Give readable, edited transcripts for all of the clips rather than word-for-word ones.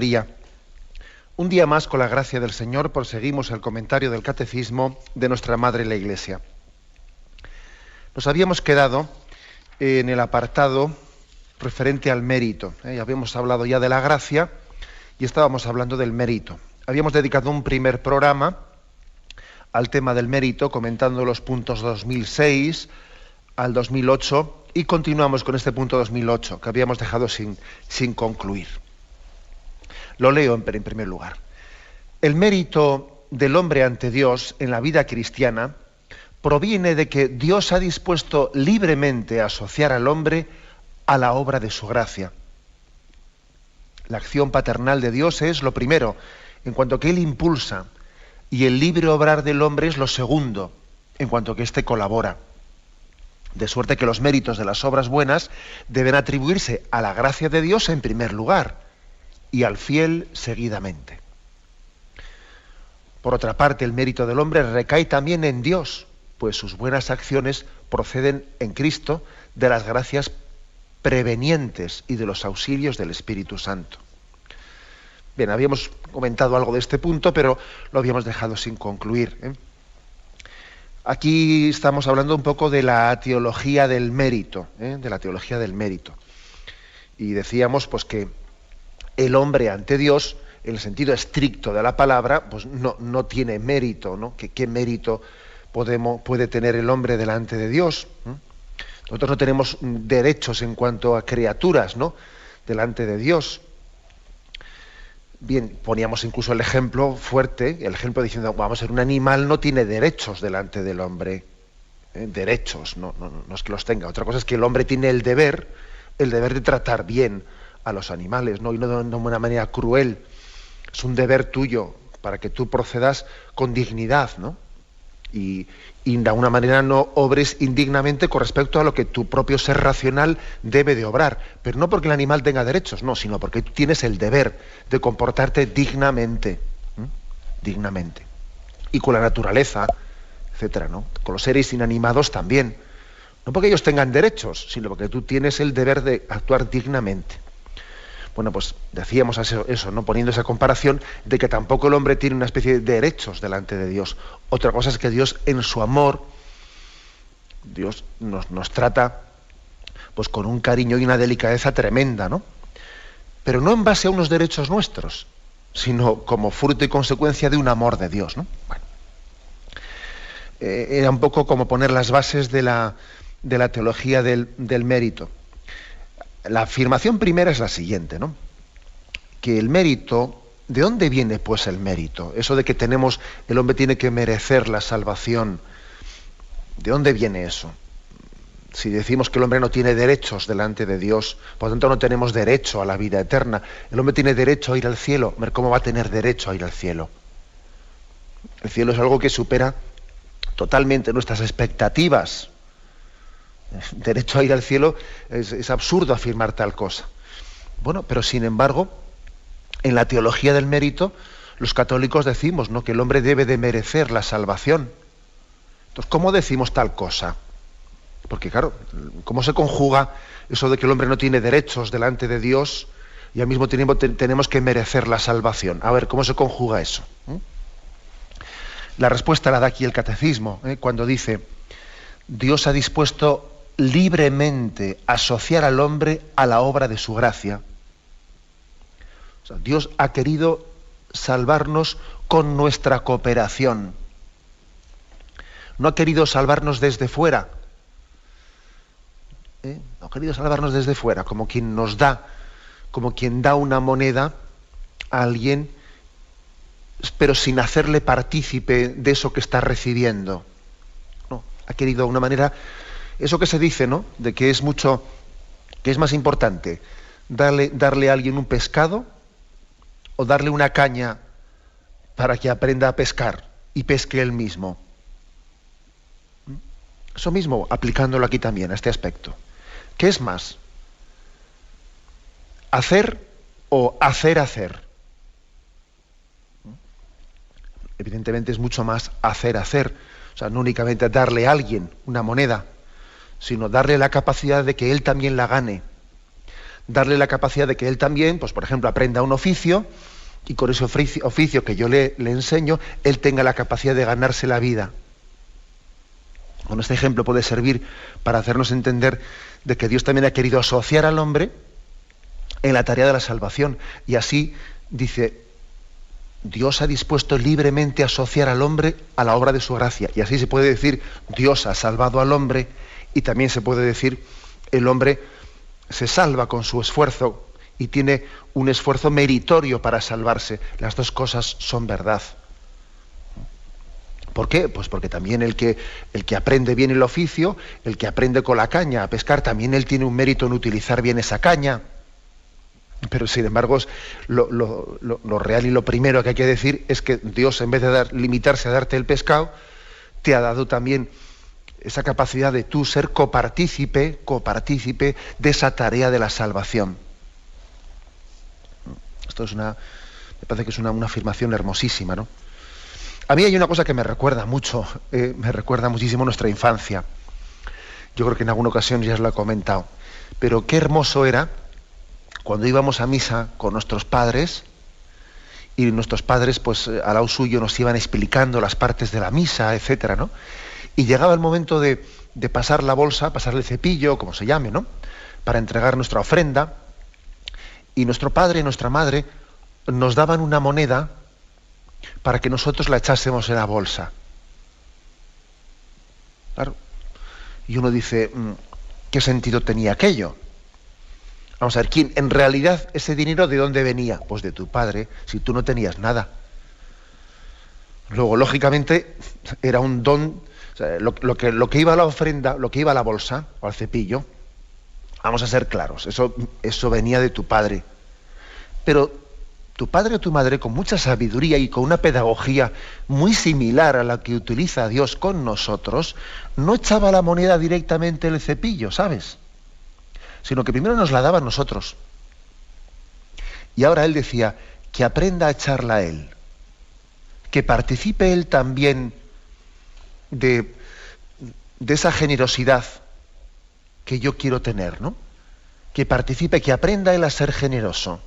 María. Un día más, con la gracia del Señor, proseguimos el comentario del Catecismo de nuestra Madre la Iglesia. Nos habíamos quedado en el apartado referente al mérito. Habíamos hablado ya de la gracia y estábamos hablando del mérito. Habíamos dedicado un primer programa al tema del mérito, comentando los puntos 2006 al 2008, y continuamos con este punto 2008, que habíamos dejado sin concluir. Lo leo en primer lugar. El mérito del hombre ante Dios en la vida cristiana proviene de que Dios ha dispuesto libremente a asociar al hombre a la obra de su gracia. La acción paternal de Dios es lo primero, en cuanto que Él impulsa, y el libre obrar del hombre es lo segundo, en cuanto que éste colabora. De suerte que los méritos de las obras buenas deben atribuirse a la gracia de Dios en primer lugar, y al fiel seguidamente. Por otra parte, el mérito del hombre recae también en Dios, pues sus buenas acciones proceden en Cristo de las gracias prevenientes y de los auxilios del Espíritu Santo. Bien, habíamos comentado algo de este punto, pero lo habíamos dejado sin concluir. Aquí estamos hablando un poco de la teología del mérito, de la teología del mérito. Y decíamos pues que el hombre ante Dios, en el sentido estricto de la palabra, pues no tiene mérito, ¿no? ¿Qué mérito puede tener el hombre delante de Dios? Nosotros no tenemos derechos en cuanto a criaturas, ¿no?, delante de Dios. Bien, poníamos incluso el ejemplo fuerte, el ejemplo diciendo, vamos a ver, un animal no tiene derechos delante del hombre. Derechos, no es que los tenga. Otra cosa es que el hombre tiene el deber de tratar bien a los animales, ¿no? Y no de una manera cruel. Es un deber tuyo para que tú procedas con dignidad, ¿no? Y de alguna manera no obres indignamente con respecto a lo que tu propio ser racional debe de obrar. Pero no porque el animal tenga derechos, no, sino porque tú tienes el deber de comportarte dignamente. Dignamente. Y con la naturaleza, etcétera, ¿no? Con los seres inanimados también. No porque ellos tengan derechos, sino porque tú tienes el deber de actuar dignamente. Bueno, pues decíamos eso, ¿no?, poniendo esa comparación de que tampoco el hombre tiene una especie de derechos delante de Dios. Otra cosa es que Dios, en su amor, Dios nos trata pues con un cariño y una delicadeza tremenda, ¿no? Pero no en base a unos derechos nuestros, sino como fruto y consecuencia de un amor de Dios, ¿no? Bueno, era un poco como poner las bases de la teología del mérito. La afirmación primera es la siguiente, ¿no? Que el mérito, ¿de dónde viene pues el mérito? Eso de que el hombre tiene que merecer la salvación, ¿de dónde viene eso? Si decimos que el hombre no tiene derechos delante de Dios, por lo tanto no tenemos derecho a la vida eterna. El hombre tiene derecho a ir al cielo. ¿Cómo va a tener derecho a ir al cielo? El cielo es algo que supera totalmente nuestras expectativas. Derecho a ir al cielo, es absurdo afirmar tal cosa. Bueno, pero sin embargo, en la teología del mérito, los católicos decimos, ¿no?, que el hombre debe de merecer la salvación. Entonces, ¿cómo decimos tal cosa? Porque claro, ¿cómo se conjuga eso de que el hombre no tiene derechos delante de Dios y al mismo tiempo tenemos que merecer la salvación? A ver, ¿cómo se conjuga eso? La respuesta la da aquí el Catecismo, cuando dice: Dios ha dispuesto libremente asociar al hombre a la obra de su gracia. O sea, Dios ha querido salvarnos con nuestra cooperación. No ha querido salvarnos desde fuera. No ha querido salvarnos desde fuera, como quien da una moneda a alguien, pero sin hacerle partícipe de eso que está recibiendo. No, ha querido de una manera. Eso que se dice, ¿no?, de que es más importante darle a alguien un pescado o darle una caña para que aprenda a pescar y pesque él mismo. Eso mismo, aplicándolo aquí también, a este aspecto. ¿Qué es más? ¿Hacer o hacer? Evidentemente es mucho más hacer. O sea, no únicamente darle a alguien una moneda, sino darle la capacidad de que él también la gane. darle la capacidad de que él también, pues por ejemplo, aprenda un oficio, y con ese oficio que yo le enseño, él tenga la capacidad de ganarse la vida. Bueno, este ejemplo puede servir para hacernos entender de que Dios también ha querido asociar al hombre en la tarea de la salvación. Y así, dice, Dios ha dispuesto libremente a asociar al hombre a la obra de su gracia. Y así se puede decir, Dios ha salvado al hombre, y también se puede decir, el hombre se salva con su esfuerzo y tiene un esfuerzo meritorio para salvarse. Las dos cosas son verdad. ¿Por qué? Pues porque también el que aprende bien el oficio, el que aprende con la caña a pescar, también él tiene un mérito en utilizar bien esa caña. Pero sin embargo, lo real y lo primero que hay que decir es que Dios, en vez de limitarse a darte el pescado, te ha dado también esa capacidad de tú ser copartícipe de esa tarea de la salvación. Esto me parece que es una afirmación hermosísima, ¿no? A mí hay una cosa que me recuerda muchísimo nuestra infancia. Yo creo que en alguna ocasión ya os lo he comentado. Pero qué hermoso era cuando íbamos a misa con nuestros padres, y nuestros padres, pues al lado suyo, nos iban explicando las partes de la misa, etcétera, ¿no? Y llegaba el momento de pasar la bolsa, pasar el cepillo, como se llame, ¿no?, para entregar nuestra ofrenda, y nuestro padre y nuestra madre nos daban una moneda para que nosotros la echásemos en la bolsa. Claro. Y uno dice, ¿qué sentido tenía aquello? Vamos a ver, ¿quién, en realidad, ese dinero de dónde venía? Pues de tu padre, si tú no tenías nada. Luego, lógicamente, era un don, o sea, lo que iba a la ofrenda, lo que iba a la bolsa o al cepillo, vamos a ser claros, eso venía de tu padre. Pero tu padre o tu madre, con mucha sabiduría y con una pedagogía muy similar a la que utiliza Dios con nosotros, no echaba la moneda directamente en el cepillo, ¿sabes?, sino que primero nos la daba a nosotros. Y ahora él decía, que aprenda a echarla a él, que participe él también de esa generosidad que yo quiero tener, ¿no? Que participe, que aprenda él a ser generoso.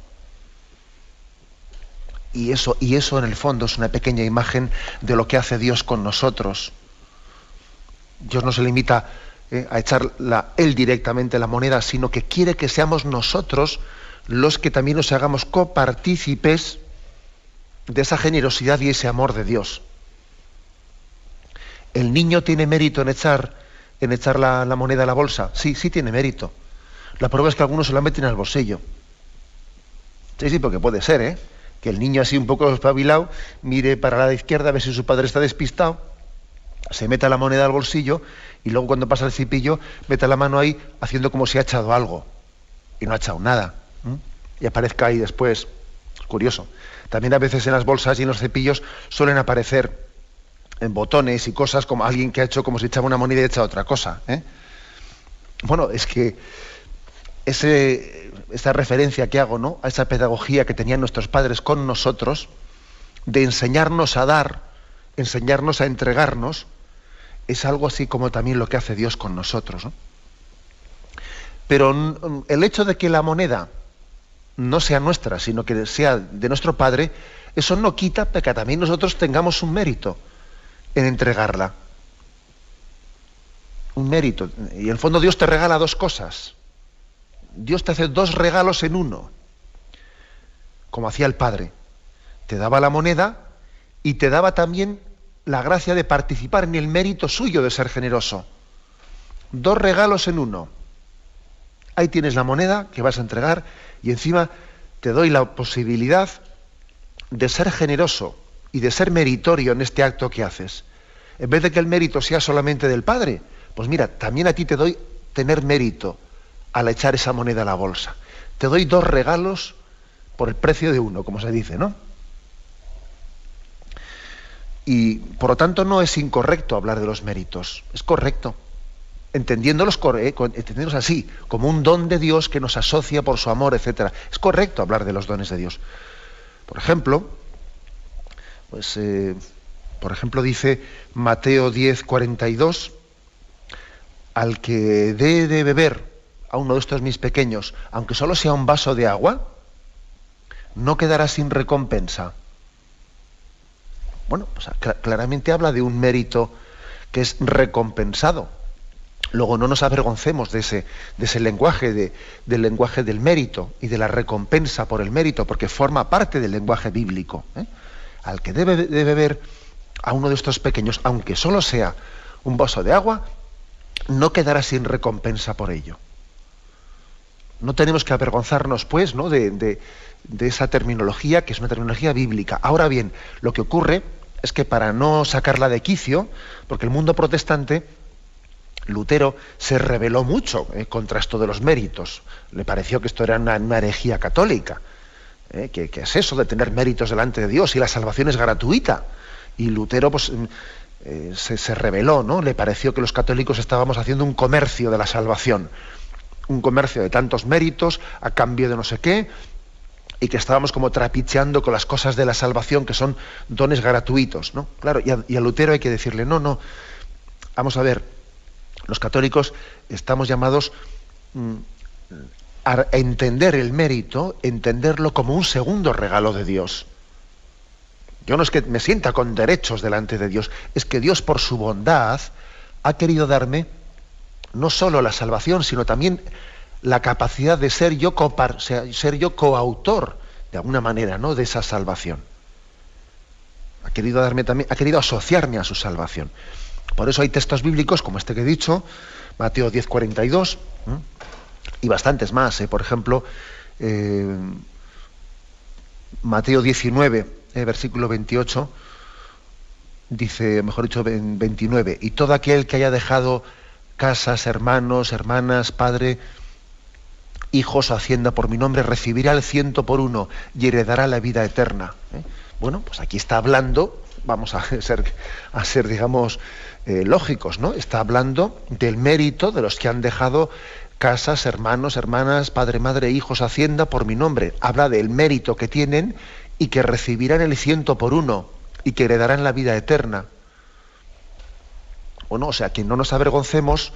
Y eso en el fondo es una pequeña imagen de lo que hace Dios con nosotros. Dios no se limita a echar él directamente la moneda, sino que quiere que seamos nosotros los que también nos hagamos copartícipes de esa generosidad y ese amor de Dios. ¿El niño tiene mérito en echar la moneda a la bolsa? Sí tiene mérito. La prueba es que algunos se la meten al bolsillo. Sí, porque puede ser, que el niño así un poco espabilado mire para la izquierda a ver si su padre está despistado, se meta la moneda al bolsillo y luego cuando pasa el cepillo meta la mano ahí haciendo como si ha echado algo y no ha echado nada, y aparezca ahí después. Es curioso. También a veces en las bolsas y en los cepillos suelen aparecer en botones y cosas como alguien que ha hecho como si echaba una moneda y echa otra cosa. Bueno, es que esta referencia que hago, ¿no?, a esa pedagogía que tenían nuestros padres con nosotros, de enseñarnos a dar, enseñarnos a entregarnos, es algo así como también lo que hace Dios con nosotros, ¿no? Pero el hecho de que la moneda no sea nuestra, sino que sea de nuestro Padre, eso no quita que también nosotros tengamos un mérito en entregarla. Un mérito. Y en el fondo Dios te regala dos cosas. Dios te hace dos regalos en uno, como hacía el Padre. Te daba la moneda y te daba también la gracia de participar en el mérito suyo de ser generoso. Dos regalos en uno. Ahí tienes la moneda que vas a entregar y encima te doy la posibilidad de ser generoso y de ser meritorio en este acto que haces. En vez de que el mérito sea solamente del Padre, pues mira, también a ti te doy tener mérito al echar esa moneda a la bolsa. Te doy dos regalos por el precio de uno, como se dice, ¿no? Y por lo tanto no es incorrecto hablar de los méritos, es correcto, entendiéndolos así, como un don de Dios que nos asocia por su amor, etc. Es correcto hablar de los dones de Dios. Por ejemplo, dice Mateo 10:42, al que dé de beber a uno de estos mis pequeños, aunque solo sea un vaso de agua, no quedará sin recompensa. Bueno, pues claramente habla de un mérito que es recompensado. Luego no nos avergoncemos de ese lenguaje, del lenguaje del mérito y de la recompensa por el mérito, porque forma parte del lenguaje bíblico. Al que debe ver a uno de estos pequeños, aunque solo sea un vaso de agua, no quedará sin recompensa por ello. No tenemos que avergonzarnos, pues, ¿no?, de esa terminología, que es una terminología bíblica. Ahora bien, lo que ocurre es que, para no sacarla de quicio, porque el mundo protestante, Lutero se rebeló mucho contra esto de los méritos. Le pareció que esto era una herejía católica. ¿Qué es eso de tener méritos delante de Dios? Y la salvación es gratuita. Y Lutero, pues, se rebeló, ¿no? Le pareció que los católicos estábamos haciendo un comercio de la salvación, un comercio de tantos méritos a cambio de no sé qué, y que estábamos como trapicheando con las cosas de la salvación, que son dones gratuitos, ¿no? Claro, y a Lutero hay que decirle, no, vamos a ver, los católicos estamos llamados a entender el mérito, entenderlo como un segundo regalo de Dios. Yo no es que me sienta con derechos delante de Dios, es que Dios, por su bondad, ha querido darme no solo la salvación, sino también la capacidad de ser yo coautor, de alguna manera, ¿no?, de esa salvación. Ha querido asociarme a su salvación. Por eso hay textos bíblicos como este que he dicho, Mateo 10:42, y bastantes más. Por ejemplo, Mateo 19, versículo 28, dice, mejor dicho, 29, y todo aquel que haya dejado casas, hermanos, hermanas, padre, hijos, hacienda por mi nombre, recibirá el 100 por 1 y heredará la vida eterna. Bueno, pues aquí está hablando, vamos a ser digamos, lógicos, ¿no? Está hablando del mérito de los que han dejado casas, hermanos, hermanas, padre, madre, hijos, hacienda por mi nombre. Habla del mérito que tienen y que recibirán el 100 por 1 y que heredarán la vida eterna. Bueno, o sea, que no nos avergoncemos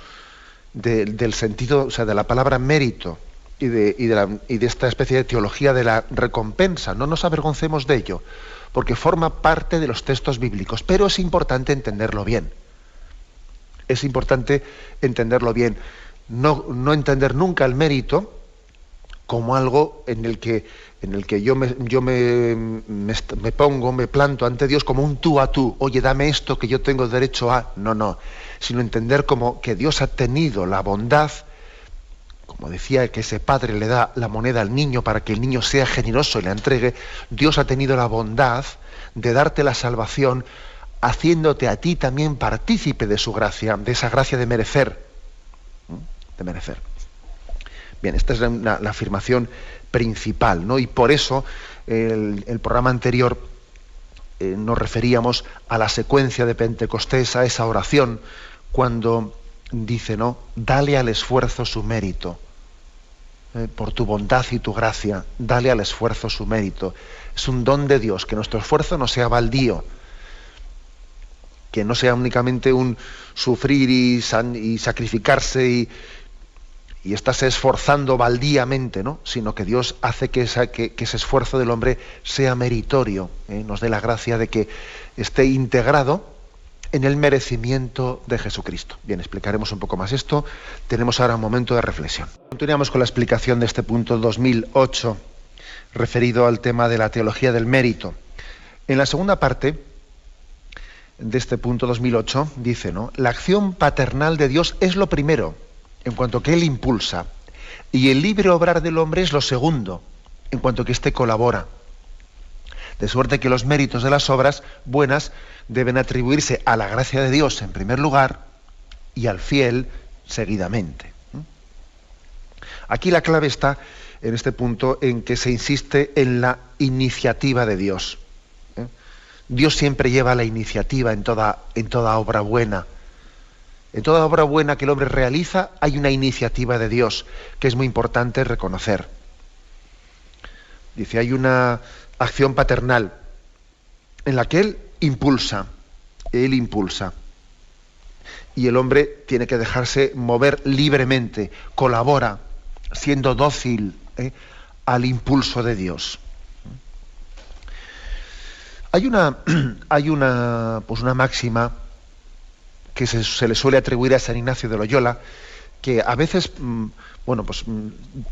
del sentido, o sea, de la palabra mérito y de esta especie de teología de la recompensa. No nos avergoncemos de ello, porque forma parte de los textos bíblicos, pero es importante entenderlo bien. Es importante entenderlo bien. No entender nunca el mérito como algo en el que yo me planto ante Dios como un tú a tú. Oye, dame esto que yo tengo derecho a... No. Sino entender como que Dios ha tenido la bondad, como decía, que ese padre le da la moneda al niño para que el niño sea generoso y la entregue. Dios ha tenido la bondad de darte la salvación, haciéndote a ti también partícipe de su gracia, de esa gracia de merecer. De merecer. Bien, esta es la afirmación principal, ¿no? Y por eso el programa anterior nos referíamos a la secuencia de Pentecostés, a esa oración, cuando dice, ¿no?, dale al esfuerzo su mérito. Por tu bondad y tu gracia, dale al esfuerzo su mérito. Es un don de Dios, que nuestro esfuerzo no sea baldío, que no sea únicamente un sufrir y sacrificarse y estarse esforzando baldíamente, ¿no?, sino que Dios hace que ese esfuerzo del hombre sea meritorio, nos dé la gracia de que esté integrado en el merecimiento de Jesucristo. Bien, explicaremos un poco más esto. Tenemos ahora un momento de reflexión. Continuamos con la explicación de este punto 2008, referido al tema de la teología del mérito. En la segunda parte de este punto 2008 dice, ¿no?, la acción paternal de Dios es lo primero, en cuanto que Él impulsa, y el libre obrar del hombre es lo segundo, en cuanto que éste colabora. De suerte que los méritos de las obras buenas deben atribuirse a la gracia de Dios en primer lugar y al fiel seguidamente. Aquí la clave está en este punto en que se insiste en la iniciativa de Dios. Dios siempre lleva la iniciativa en toda obra buena. En toda obra buena que el hombre realiza hay una iniciativa de Dios que es muy importante reconocer. Dice, hay una acción paternal en la que Él impulsa. Y el hombre tiene que dejarse mover libremente, colabora siendo dócil al impulso de Dios. Hay una máxima que se le suele atribuir a San Ignacio de Loyola, que a veces,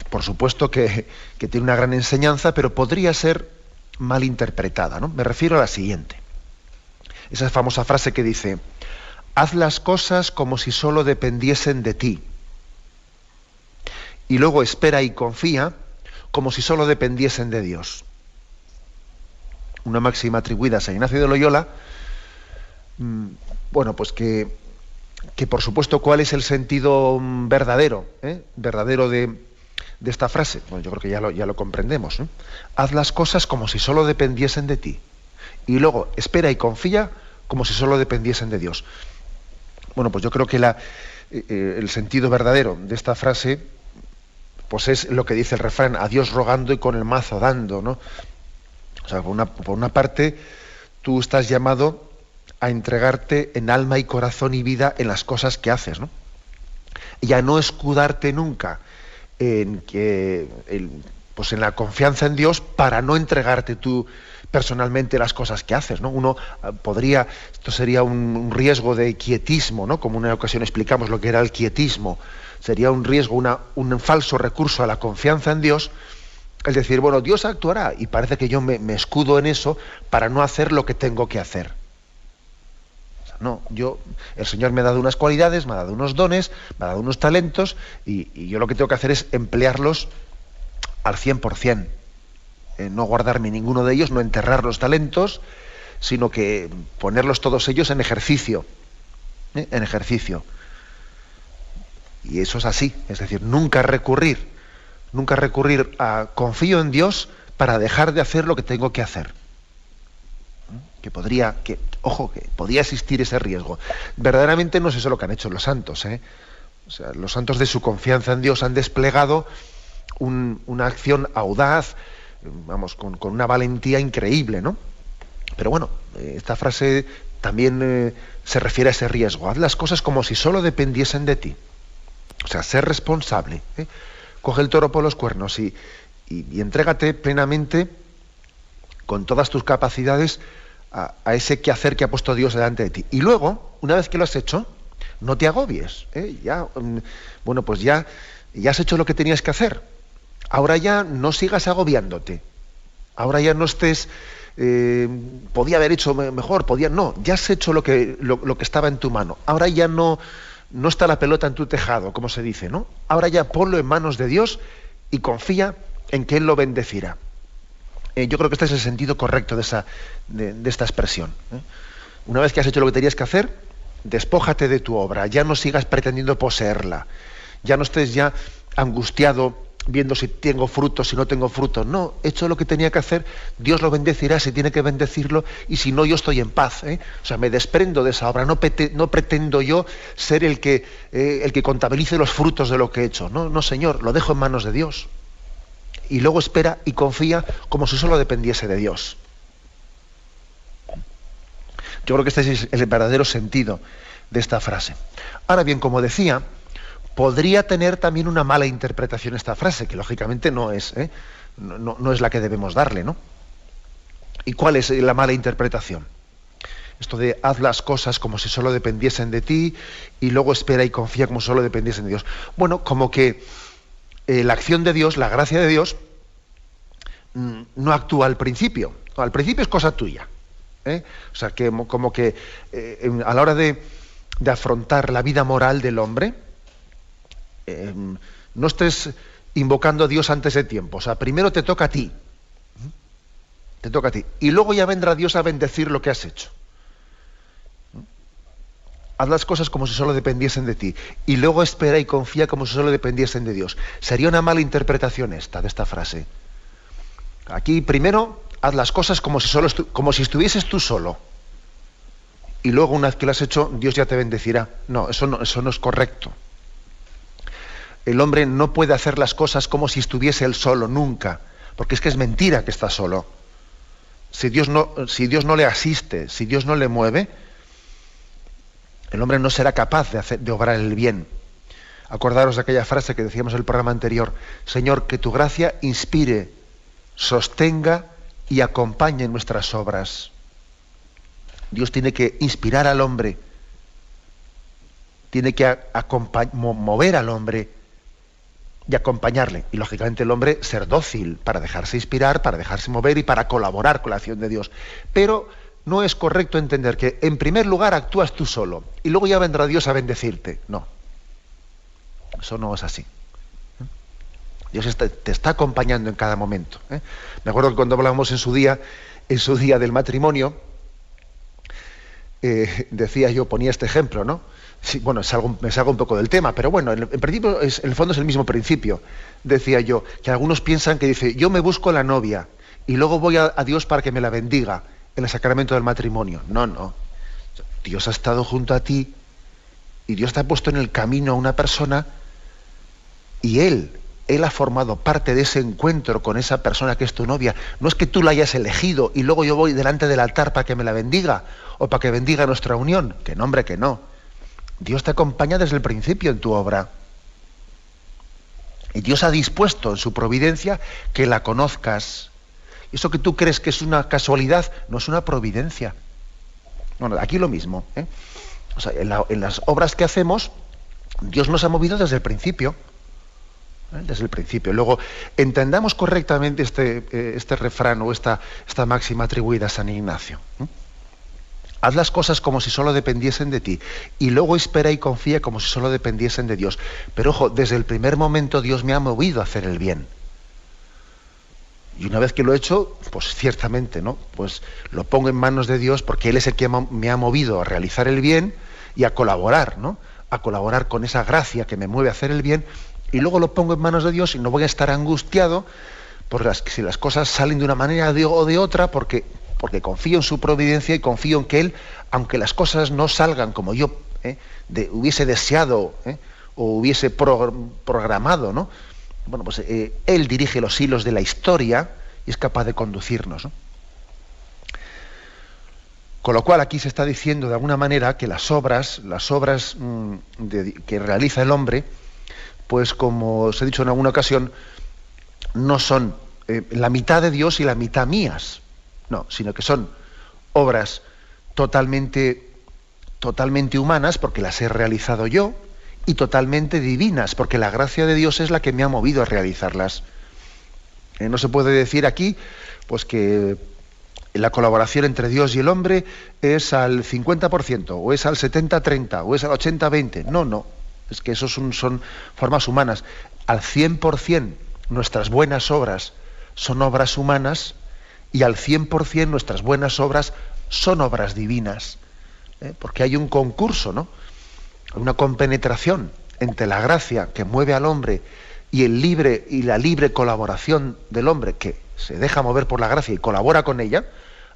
por supuesto que tiene una gran enseñanza, pero podría ser mal interpretada, ¿no? Me refiero a la siguiente. Esa famosa frase que dice: haz las cosas como si solo dependiesen de ti. Y luego espera y confía como si solo dependiesen de Dios. Una máxima atribuida a San Ignacio de Loyola, pues que por supuesto, ¿cuál es el sentido verdadero de esta frase? Bueno, yo creo que ya lo comprendemos, ¿eh? Haz las cosas como si solo dependiesen de ti. Y luego espera y confía como si solo dependiesen de Dios. Bueno, pues yo creo que el sentido verdadero de esta frase, pues es lo que dice el refrán: a Dios rogando y con el mazo dando, ¿no? O sea, por una parte, tú estás llamado a entregarte en alma y corazón y vida en las cosas que haces, ¿no? Y a no escudarte nunca en la confianza en Dios para no entregarte tú personalmente las cosas que haces, ¿no? Esto sería un riesgo de quietismo, ¿no? Como en una ocasión explicamos lo que era el quietismo. Sería un riesgo, un falso recurso a la confianza en Dios, es decir, bueno, Dios actuará, y parece que yo me escudo en eso para no hacer lo que tengo que hacer. O sea, no, el Señor me ha dado unas cualidades, me ha dado unos dones, me ha dado unos talentos, y yo lo que tengo que hacer es emplearlos al 100%. No guardarme ninguno de ellos, no enterrar los talentos, sino que ponerlos todos ellos en ejercicio. En ejercicio. Y eso es así, es decir, nunca recurrir a confío en Dios para dejar de hacer lo que tengo que hacer. Que podría existir ese riesgo. Verdaderamente no es eso lo que han hecho los santos, ¿eh? O sea, los santos de su confianza en Dios han desplegado una acción audaz, con una valentía increíble, ¿no? Pero bueno, esta frase también se refiere a ese riesgo. Haz las cosas como si solo dependiesen de ti. O sea, ser responsable, ¿eh? Coge el toro por los cuernos y entrégate plenamente con todas tus capacidades a ese quehacer que ha puesto Dios delante de ti. Y luego, una vez que lo has hecho, no te agobies, ¿eh? Ya has hecho lo que tenías que hacer. Ahora ya no sigas agobiándote. Ahora ya no estés... podía haber hecho mejor, no. Ya has hecho lo que estaba en tu mano. Ahora ya no está la pelota en tu tejado, como se dice, ¿no? Ahora ya ponlo en manos de Dios y confía en que Él lo bendecirá. Yo creo que este es el sentido correcto de esta expresión, ¿eh? Una vez que has hecho lo que tenías que hacer, despójate de tu obra, ya no sigas pretendiendo poseerla, ya no estés ya angustiado viendo si tengo fruto, si no tengo fruto. No, he hecho lo que tenía que hacer, Dios lo bendecirá si tiene que bendecirlo, y si no, yo estoy en paz, ¿eh? O sea, me desprendo de esa obra, no pretendo yo ser el que contabilice los frutos de lo que he hecho. No, Señor, lo dejo en manos de Dios. Y luego espera y confía como si solo dependiese de Dios. Yo creo que este es el verdadero sentido de esta frase. Ahora bien, como decía, podría tener también una mala interpretación esta frase, que lógicamente no es la que debemos darle, ¿no? ¿Y cuál es la mala interpretación? Esto de haz las cosas como si solo dependiesen de ti y luego espera y confía como si solo dependiesen de Dios. Bueno, como que la acción de Dios, la gracia de Dios, no actúa al principio. Al principio es cosa tuya, ¿eh? O sea, que como que a la hora de afrontar la vida moral del hombre, no estés invocando a Dios antes de tiempo. O sea, primero te toca a ti. Te toca a ti. Y luego ya vendrá Dios a bendecir lo que has hecho. Haz las cosas como si solo dependiesen de ti. Y luego espera y confía como si solo dependiesen de Dios. Sería una mala interpretación de esta frase. Aquí primero haz las cosas como si estuvieses tú solo. Y luego, una vez que lo has hecho, Dios ya te bendecirá. No, eso no es correcto. El hombre no puede hacer las cosas como si estuviese él solo, nunca, porque es que es mentira que está solo. Si Dios no le asiste, si Dios no le mueve, el hombre no será capaz de obrar el bien. Acordaros de aquella frase que decíamos en el programa anterior: Señor, que tu gracia inspire, sostenga y acompañe nuestras obras. Dios tiene que inspirar al hombre, tiene que mover al hombre y acompañarle. Y lógicamente el hombre ser dócil para dejarse inspirar, para dejarse mover y para colaborar con la acción de Dios. Pero no es correcto entender que en primer lugar actúas tú solo y luego ya vendrá Dios a bendecirte. No, eso no es así. Dios te está acompañando en cada momento. Me acuerdo que cuando hablábamos en su día del matrimonio, decía yo, ponía este ejemplo, ¿no? Sí, bueno, me salgo un poco del tema, pero bueno, en principio, en el fondo es el mismo principio. Decía yo, que algunos piensan que dice, yo me busco la novia y luego voy a Dios para que me la bendiga en el sacramento del matrimonio. No, no. Dios ha estado junto a ti y Dios te ha puesto en el camino a una persona y Él ha formado parte de ese encuentro con esa persona que es tu novia. No es que tú la hayas elegido y luego yo voy delante del altar para que me la bendiga o para que bendiga nuestra unión. Que no, hombre, que no. Dios te acompaña desde el principio en tu obra. Y Dios ha dispuesto en su providencia que la conozcas. Eso que tú crees que es una casualidad, no es una providencia. Bueno, aquí lo mismo. O sea, en las obras que hacemos, Dios nos ha movido desde el principio. Desde el principio. Luego, entendamos correctamente este refrán o esta máxima atribuida a San Ignacio. Haz las cosas como si solo dependiesen de ti y luego espera y confía como si solo dependiesen de Dios. Pero ojo, desde el primer momento Dios me ha movido a hacer el bien. Y una vez que lo he hecho, pues ciertamente, ¿no? Pues lo pongo en manos de Dios porque Él es el que me ha movido a realizar el bien y a colaborar, ¿no? A colaborar con esa gracia que me mueve a hacer el bien, y luego lo pongo en manos de Dios y no voy a estar angustiado si las cosas salen de una manera o de otra, porque confío en su providencia y confío en que Él, aunque las cosas no salgan como yo hubiese deseado o hubiese programado, ¿no? Bueno, pues Él dirige los hilos de la historia y es capaz de conducirnos, ¿no? Con lo cual aquí se está diciendo de alguna manera que las obras que realiza el hombre, pues como os he dicho en alguna ocasión, no son la mitad de Dios y la mitad mías. No, sino que son obras totalmente humanas, porque las he realizado yo, y totalmente divinas, porque la gracia de Dios es la que me ha movido a realizarlas. No se puede decir aquí, pues que la colaboración entre Dios y el hombre es al 50%, o es al 70-30, o es al 80-20. No. Es que esos son formas humanas. Al 100% nuestras buenas obras son obras humanas, y al 100% nuestras buenas obras son obras divinas. Porque hay un concurso, ¿no? Una compenetración entre la gracia que mueve al hombre y la libre colaboración del hombre que se deja mover por la gracia y colabora con ella.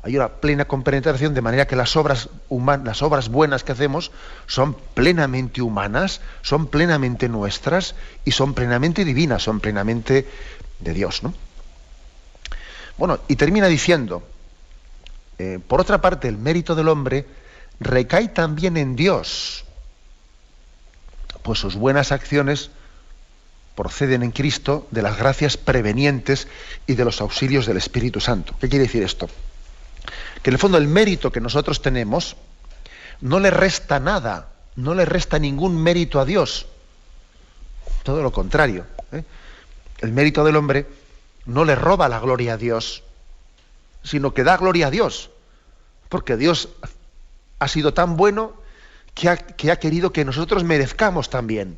Hay una plena compenetración, de manera que las obras buenas que hacemos son plenamente humanas, son plenamente nuestras y son plenamente divinas, son plenamente de Dios, ¿no? Bueno, y termina diciendo, por otra parte, el mérito del hombre recae también en Dios, pues sus buenas acciones proceden en Cristo de las gracias prevenientes y de los auxilios del Espíritu Santo. ¿Qué quiere decir esto? Que en el fondo el mérito que nosotros tenemos no le resta nada, no le resta ningún mérito a Dios. Todo lo contrario. El mérito del hombre no le roba la gloria a Dios, sino que da gloria a Dios, porque Dios ha sido tan bueno que ha querido que nosotros merezcamos también.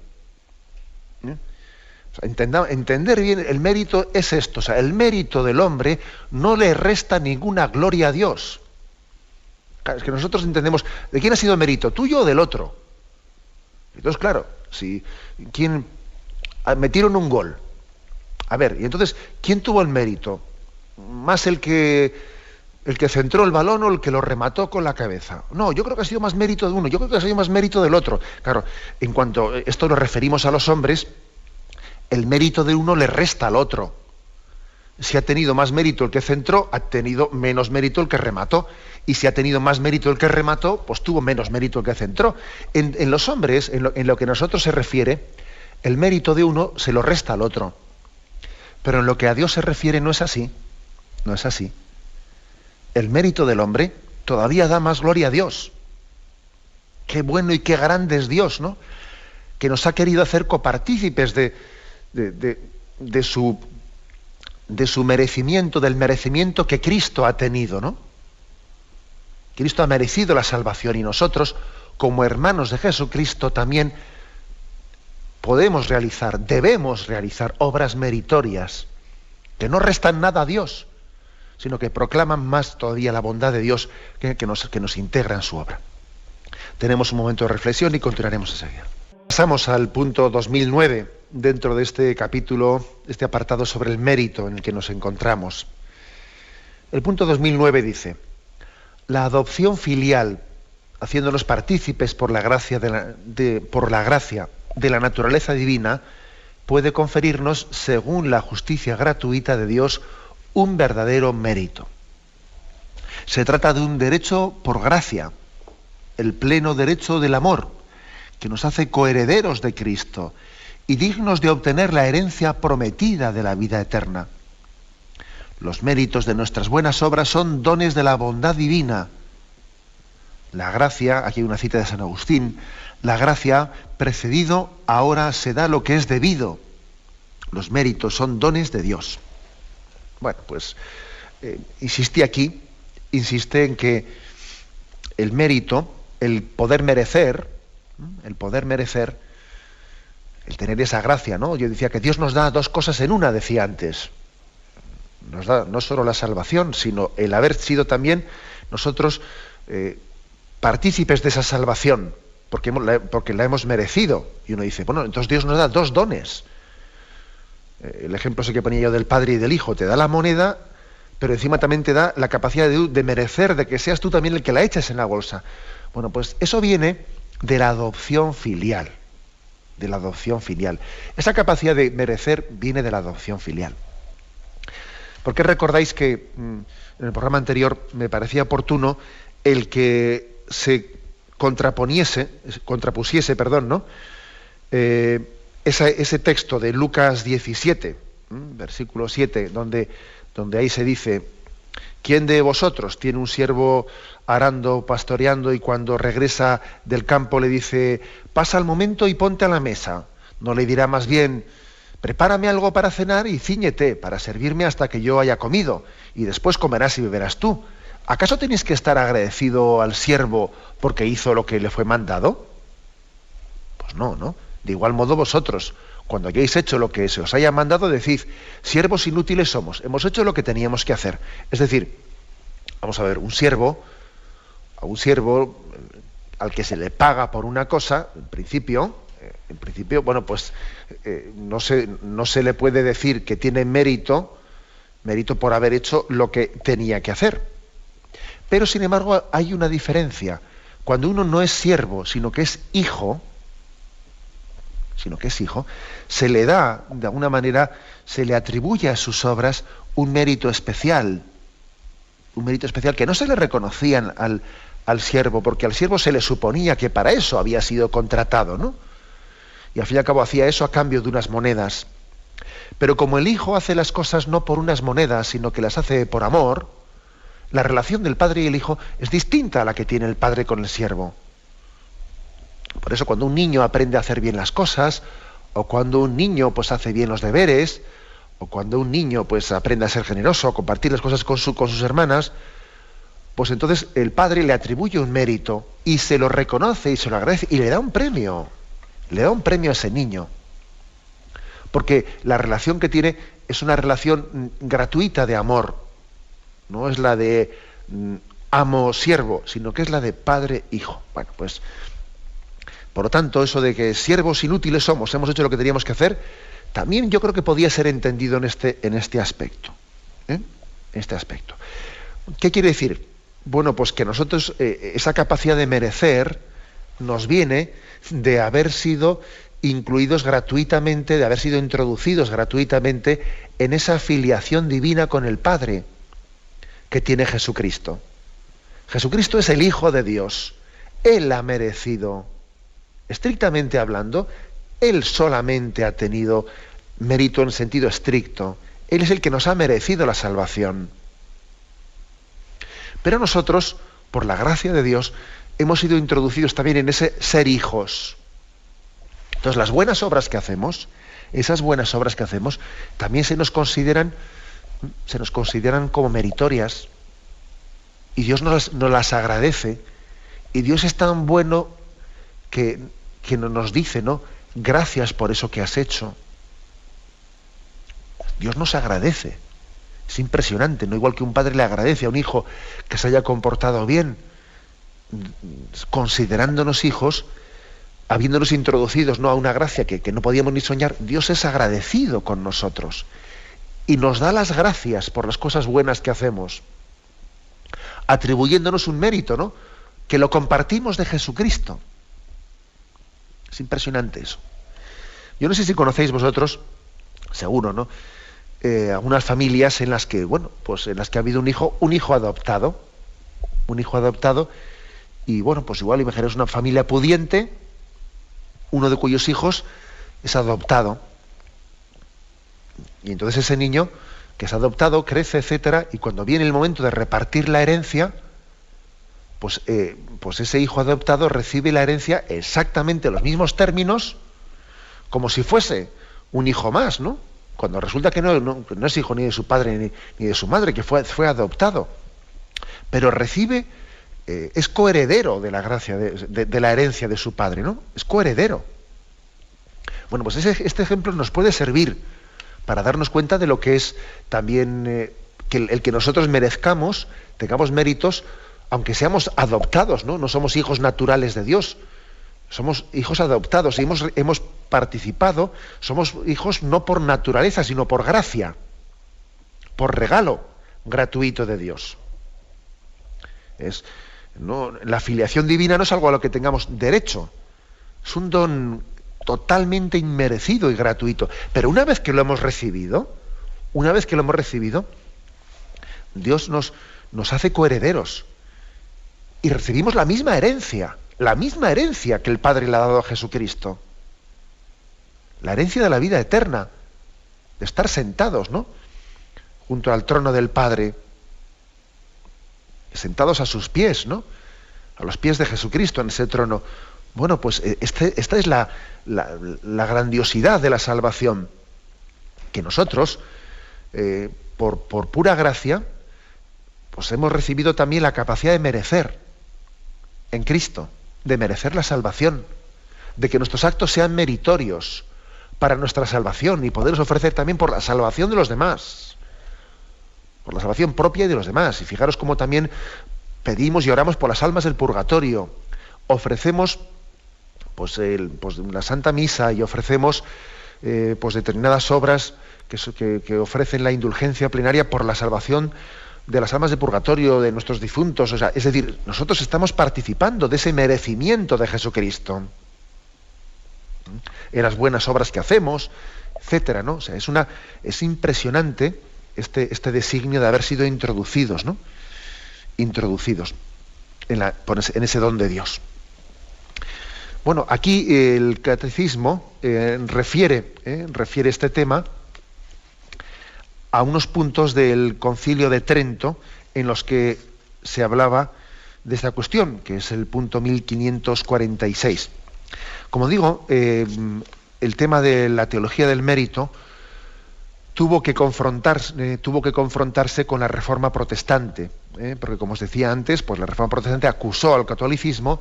O sea, entender bien el mérito es esto, o sea, el mérito del hombre no le resta ninguna gloria a Dios. Claro, es que nosotros entendemos, ¿de quién ha sido el mérito? ¿Tuyo o del otro? Entonces, claro, si metieron un gol, a ver, y entonces, ¿quién tuvo el mérito? ¿Más el que centró el balón o el que lo remató con la cabeza? No, yo creo que ha sido más mérito de uno, yo creo que ha sido más mérito del otro. Claro, en cuanto esto lo referimos a los hombres, el mérito de uno le resta al otro. Si ha tenido más mérito el que centró, ha tenido menos mérito el que remató. Y si ha tenido más mérito el que remató, pues tuvo menos mérito el que centró. En los hombres, en lo que a nosotros se refiere, el mérito de uno se lo resta al otro. Pero en lo que a Dios se refiere no es así. No es así. El mérito del hombre todavía da más gloria a Dios. Qué bueno y qué grande es Dios, ¿no? Que nos ha querido hacer copartícipes de su merecimiento, del merecimiento que Cristo ha tenido, ¿no? Cristo ha merecido la salvación y nosotros, como hermanos de Jesucristo, también podemos realizar, debemos realizar obras meritorias que no restan nada a Dios, sino que proclaman más todavía la bondad de Dios que nos integra en su obra. Tenemos un momento de reflexión y continuaremos enseguida. Pasamos al punto 2009 dentro de este capítulo, este apartado sobre el mérito en el que nos encontramos. El punto 2009 dice: la adopción filial, haciéndonos partícipes por la gracia de la naturaleza divina, puede conferirnos, según la justicia gratuita de Dios, un verdadero mérito. Se trata de un derecho por gracia, el pleno derecho del amor, que nos hace coherederos de Cristo y dignos de obtener la herencia prometida de la vida eterna. Los méritos de nuestras buenas obras son dones de la bondad divina. La gracia, aquí hay una cita de San Agustín, la gracia precedido, ahora se da lo que es debido. Los méritos son dones de Dios. Bueno, pues insiste en que el mérito, el poder merecer, el tener esa gracia, ¿no? Yo decía que Dios nos da dos cosas en una, decía antes. Nos da no solo la salvación, sino el haber sido también nosotros partícipes de esa salvación, porque la hemos merecido. Y uno dice, bueno, entonces Dios nos da dos dones. El ejemplo ese que ponía yo del Padre y del Hijo, te da la moneda, pero encima también te da la capacidad de merecer, de que seas tú también el que la eches en la bolsa. Bueno, pues eso viene de la adopción filial. De la adopción filial. Esa capacidad de merecer viene de la adopción filial. Porque recordáis que en el programa anterior me parecía oportuno el que se contrapusiese, ¿no? Ese texto de Lucas 17, versículo 7, donde ahí se dice: ¿quién de vosotros tiene un siervo arando, pastoreando, y cuando regresa del campo le dice, pasa al momento y ponte a la mesa? ¿No le dirá más bien, prepárame algo para cenar y cíñete para servirme hasta que yo haya comido, y después comerás y beberás tú? ¿Acaso tenéis que estar agradecido al siervo porque hizo lo que le fue mandado? Pues no, ¿no? De igual modo vosotros, cuando hayáis hecho lo que se os haya mandado, decid, siervos inútiles somos, hemos hecho lo que teníamos que hacer. Es decir, vamos a ver, a un siervo al que se le paga por una cosa, en principio, bueno, pues no se le puede decir que tiene mérito por haber hecho lo que tenía que hacer. Pero, sin embargo, hay una diferencia. Cuando uno no es siervo, sino que es hijo, se le da, de alguna manera, se le atribuye a sus obras un mérito especial que no se le reconocían al siervo, porque al siervo se le suponía que para eso había sido contratado, ¿no? Y al fin y al cabo hacía eso a cambio de unas monedas. Pero como el hijo hace las cosas no por unas monedas, sino que las hace por amor, la relación del padre y el hijo es distinta a la que tiene el padre con el siervo. Por eso cuando un niño aprende a hacer bien las cosas, o cuando un niño pues hace bien los deberes, o cuando un niño pues aprende a ser generoso, a compartir las cosas con sus hermanas, pues entonces el padre le atribuye un mérito y se lo reconoce y se lo agradece y le da un premio a ese niño. Porque la relación que tiene es una relación gratuita de amor, no es la de amo-siervo, sino que es la de padre-hijo. Bueno, pues por lo tanto, eso de que siervos inútiles somos, hemos hecho lo que teníamos que hacer, también yo creo que podía ser entendido en este aspecto. Este aspecto. ¿Qué quiere decir? Bueno, pues que nosotros, esa capacidad de merecer nos viene de haber sido incluidos gratuitamente, de haber sido introducidos gratuitamente en esa filiación divina con el Padre que tiene Jesucristo. Jesucristo es el Hijo de Dios. Él ha merecido, estrictamente hablando, Él solamente ha tenido mérito en sentido estricto. Él es el que nos ha merecido la salvación. Pero nosotros, por la gracia de Dios, hemos sido introducidos también en ese ser hijos. Entonces, las buenas obras que hacemos, esas buenas obras que hacemos, también se nos consideran como meritorias. Y Dios nos las agradece. Y Dios es tan bueno que nos dice, ¿no? Gracias por eso que has hecho. Dios nos agradece. Es impresionante, ¿no? Igual que un padre le agradece a un hijo que se haya comportado bien, considerándonos hijos, habiéndonos introducidos, ¿no?, a una gracia que no podíamos ni soñar. Dios es agradecido con nosotros y nos da las gracias por las cosas buenas que hacemos, atribuyéndonos un mérito, ¿no?, que lo compartimos de Jesucristo. Es impresionante eso. Yo no sé si conocéis vosotros, seguro, ¿no?, algunas familias en las que, bueno, pues en las que ha habido un hijo adoptado, y bueno, pues igual imaginaos una familia pudiente, uno de cuyos hijos es adoptado. Y entonces ese niño que es adoptado crece, etcétera, y cuando viene el momento de repartir la herencia, pues ese hijo adoptado recibe la herencia exactamente en los mismos términos, como si fuese un hijo más, ¿no? Cuando resulta que no es hijo ni de su padre ni de su madre, que fue adoptado. Pero recibe, es coheredero de la gracia, de la herencia de su padre, ¿no? Es coheredero. Bueno, pues este ejemplo nos puede servir para darnos cuenta de lo que es también que el que nosotros merezcamos, tengamos méritos, aunque seamos adoptados, ¿no? No somos hijos naturales de Dios. Somos hijos adoptados y hemos participado, somos hijos no por naturaleza, sino por gracia, por regalo gratuito de Dios. La filiación divina no es algo a lo que tengamos derecho, es un don totalmente inmerecido y gratuito. Pero una vez que lo hemos recibido, Dios nos hace coherederos y recibimos la misma herencia que el Padre le ha dado a Jesucristo. La herencia de la vida eterna, de estar sentados, ¿no?, junto al trono del Padre, sentados a sus pies, ¿no?, a los pies de Jesucristo en ese trono. Bueno, pues esta es la grandiosidad de la salvación, que nosotros, por pura gracia, pues hemos recibido también la capacidad de merecer en Cristo, de merecer la salvación, de que nuestros actos sean meritorios para nuestra salvación y poderos ofrecer también por la salvación de los demás, por la salvación propia y de los demás. Y fijaros cómo también pedimos y oramos por las almas del purgatorio, ofrecemos la Santa Misa y ofrecemos determinadas obras que ofrecen la indulgencia plenaria por la salvación de las almas de purgatorio, de nuestros difuntos. O sea, es decir, nosotros estamos participando de ese merecimiento de Jesucristo en las buenas obras que hacemos, etcétera, ¿no? O sea, es impresionante este designio de haber sido introducidos, ¿no?, introducidos en ese don de Dios. Bueno, aquí el catecismo refiere este tema a unos puntos del Concilio de Trento en los que se hablaba de esta cuestión, que es el punto 1546. Como digo, el tema de la teología del mérito tuvo que confrontarse con la Reforma Protestante, porque, como os decía antes, pues la Reforma Protestante acusó al catolicismo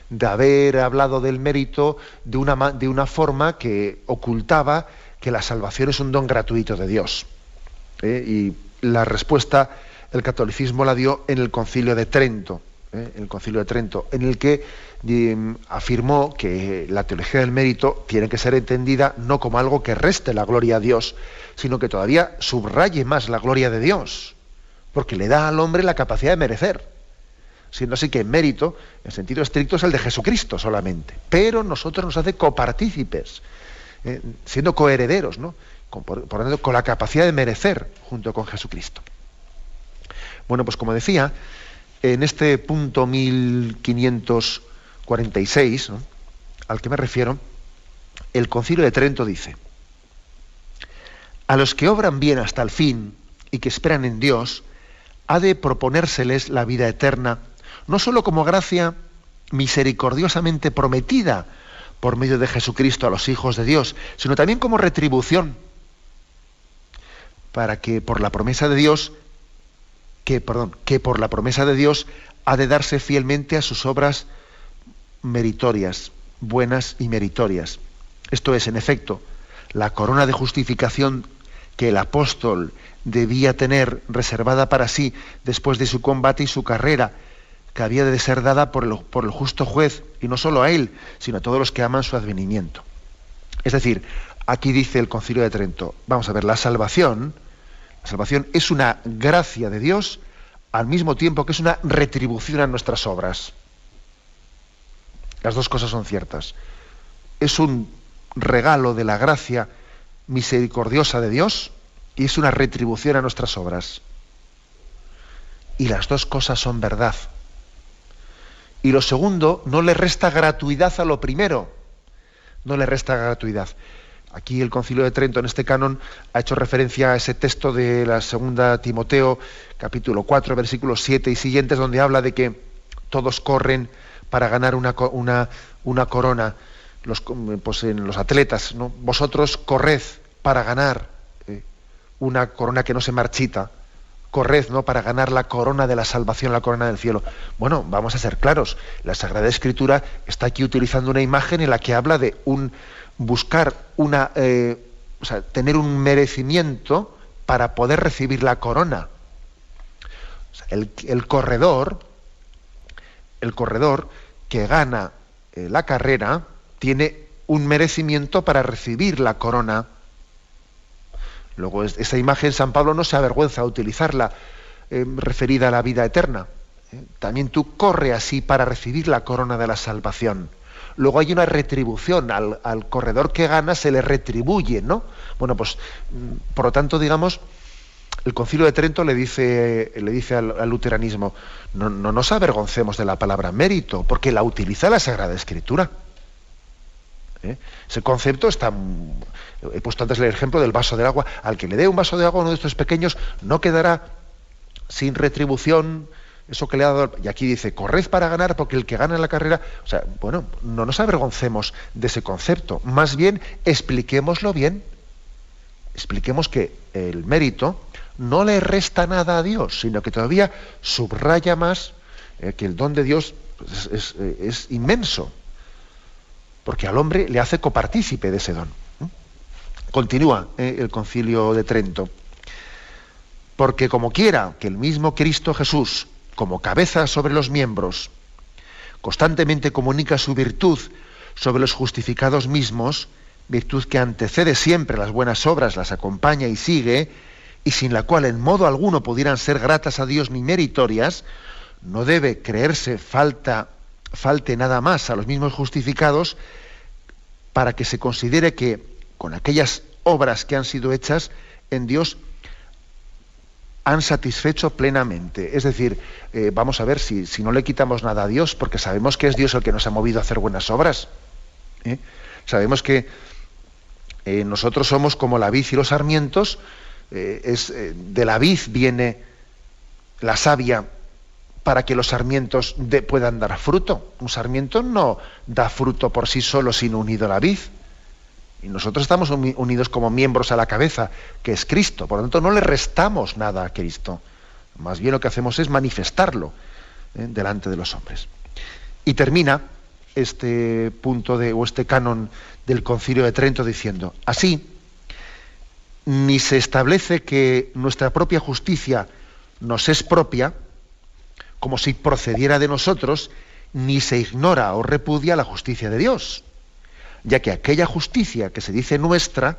de haber hablado del mérito de una forma que ocultaba que la salvación es un don gratuito de Dios. Y la respuesta el catolicismo la dio en el Concilio de Trento, en el que afirmó que la teología del mérito tiene que ser entendida no como algo que reste la gloria a Dios, sino que todavía subraye más la gloria de Dios, porque le da al hombre la capacidad de merecer, siendo así que el mérito, en sentido estricto, es el de Jesucristo solamente, pero nosotros nos hace copartícipes, siendo coherederos, ¿no?, con la capacidad de merecer junto con Jesucristo. Bueno, pues como decía, en este punto 1546, ¿no?, al que me refiero, el Concilio de Trento dice: a los que obran bien hasta el fin y que esperan en Dios, ha de proponérseles la vida eterna, no sólo como gracia misericordiosamente prometida por medio de Jesucristo a los hijos de Dios, sino también como retribución, para que por la promesa de Dios, que por la promesa de Dios ha de darse fielmente a sus obras meritorias, buenas y meritorias. Esto es, en efecto, la corona de justificación que el apóstol debía tener reservada para sí después de su combate y su carrera, que había de ser dada por el justo juez, y no solo a él, sino a todos los que aman su advenimiento. Es decir, aquí dice el Concilio de Trento, vamos a ver, la salvación es una gracia de Dios al mismo tiempo que es una retribución a nuestras obras. Las dos cosas son ciertas. Es un regalo de la gracia misericordiosa de Dios y es una retribución a nuestras obras. Y las dos cosas son verdad. Y lo segundo no le resta gratuidad a lo primero. No le resta gratuidad. Aquí el Concilio de Trento, en este canon, ha hecho referencia a ese texto de la segunda Timoteo, capítulo 4, versículos 7 y siguientes, donde habla de que todos corren para ganar una corona, pues en los atletas, ¿no? Vosotros corred para ganar una corona que no se marchita, corred, ¿no?, para ganar la corona de la salvación, la corona del cielo. Bueno, vamos a ser claros, la Sagrada Escritura está aquí utilizando una imagen en la que habla de buscar tener un merecimiento para poder recibir la corona. O sea, el corredor que gana la carrera tiene un merecimiento para recibir la corona. Luego, esa imagen San Pablo no se avergüenza de utilizarla, referida a la vida eterna. También tú corre así para recibir la corona de la salvación. Luego hay una retribución, al corredor que gana se le retribuye, ¿no? Bueno, pues, por lo tanto, digamos, el Concilio de Trento le dice al luteranismo, no nos avergoncemos de la palabra mérito, porque la utiliza la Sagrada Escritura. Ese concepto está... He puesto antes el ejemplo del vaso de agua. Al que le dé un vaso de agua a uno de estos pequeños, no quedará sin retribución eso que le ha dado. Y aquí dice, corred para ganar, porque el que gana la carrera... O sea, bueno, no nos avergoncemos de ese concepto. Más bien, expliquémoslo bien. Expliquemos que el mérito no le resta nada a Dios, sino que todavía subraya más que el don de Dios es inmenso, porque al hombre le hace copartícipe de ese don. Continúa el Concilio de Trento. Porque como quiera que el mismo Cristo Jesús, como cabeza sobre los miembros, constantemente comunica su virtud sobre los justificados mismos, virtud que antecede siempre las buenas obras, las acompaña y sigue, y sin la cual en modo alguno pudieran ser gratas a Dios ni meritorias, no debe creerse falte nada más a los mismos justificados para que se considere que con aquellas obras que han sido hechas en Dios han satisfecho plenamente. Es decir, vamos a ver, si no le quitamos nada a Dios, porque sabemos que es Dios el que nos ha movido a hacer buenas obras. Sabemos que nosotros somos como la vid y los sarmientos. De la vid viene la savia para que los sarmientos puedan dar fruto. Un sarmiento no da fruto por sí solo, sino unido a la vid. Y nosotros estamos unidos como miembros a la cabeza, que es Cristo. Por lo tanto, no le restamos nada a Cristo. Más bien lo que hacemos es manifestarlo delante de los hombres. Y termina este punto este canon del Concilio de Trento diciendo: así, ni se establece que nuestra propia justicia nos es propia, como si procediera de nosotros, ni se ignora o repudia la justicia de Dios, ya que aquella justicia que se dice nuestra,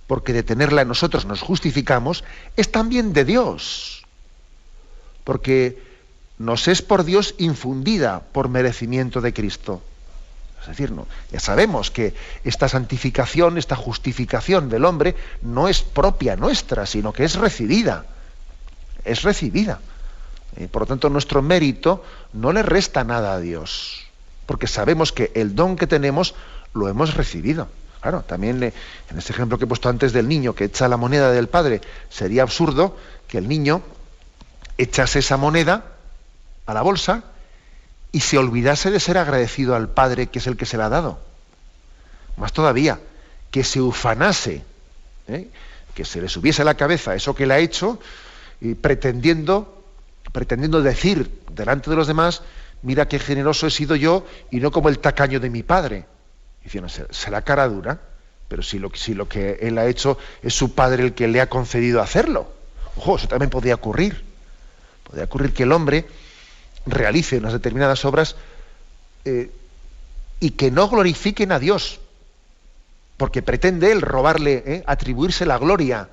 porque de tenerla en nosotros nos justificamos, es también de Dios, porque nos es por Dios infundida por merecimiento de Cristo. Es decir, ya sabemos que esta santificación, esta justificación del hombre no es propia nuestra, sino que es recibida. Es recibida. Por lo tanto, nuestro mérito no le resta nada a Dios, porque sabemos que el don que tenemos lo hemos recibido. Claro, también en este ejemplo que he puesto antes del niño que echa la moneda del padre, sería absurdo que el niño echase esa moneda a la bolsa y se olvidase de ser agradecido al padre que es el que se la ha dado. Más todavía, que se ufanase, que se le subiese a la cabeza eso que le ha hecho, y pretendiendo decir delante de los demás, mira qué generoso he sido yo y no como el tacaño de mi padre. Diciendo, será cara dura, pero si lo que él ha hecho es su padre el que le ha concedido hacerlo. Ojo, eso también podría ocurrir. Podría ocurrir que el hombre realice unas determinadas obras y que no glorifiquen a Dios, porque pretende él robarle, atribuirse la gloria,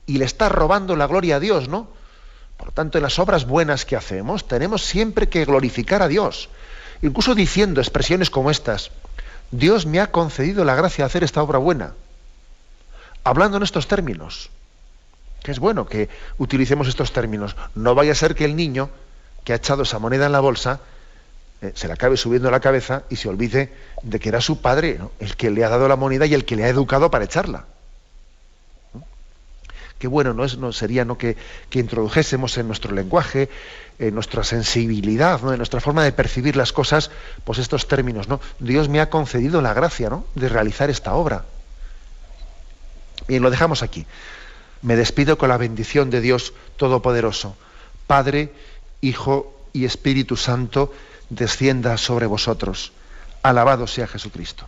y le está robando la gloria a Dios, ¿no? Por lo tanto, en las obras buenas que hacemos, tenemos siempre que glorificar a Dios. Incluso diciendo expresiones como estas: Dios me ha concedido la gracia de hacer esta obra buena. Hablando en estos términos, que es bueno que utilicemos estos términos. No vaya a ser que el niño que ha echado esa moneda en la bolsa se le acabe subiendo a la cabeza y se olvide de que era su padre, ¿no?, el que le ha dado la moneda y el que le ha educado para echarla. Qué bueno no sería que introdujésemos en nuestro lenguaje, en nuestra sensibilidad, ¿no?, en nuestra forma de percibir las cosas, pues estos términos, ¿no? Dios me ha concedido la gracia, ¿no?, de realizar esta obra. Bien, lo dejamos aquí. Me despido con la bendición de Dios Todopoderoso, Padre, Hijo y Espíritu Santo, descienda sobre vosotros. Alabado sea Jesucristo.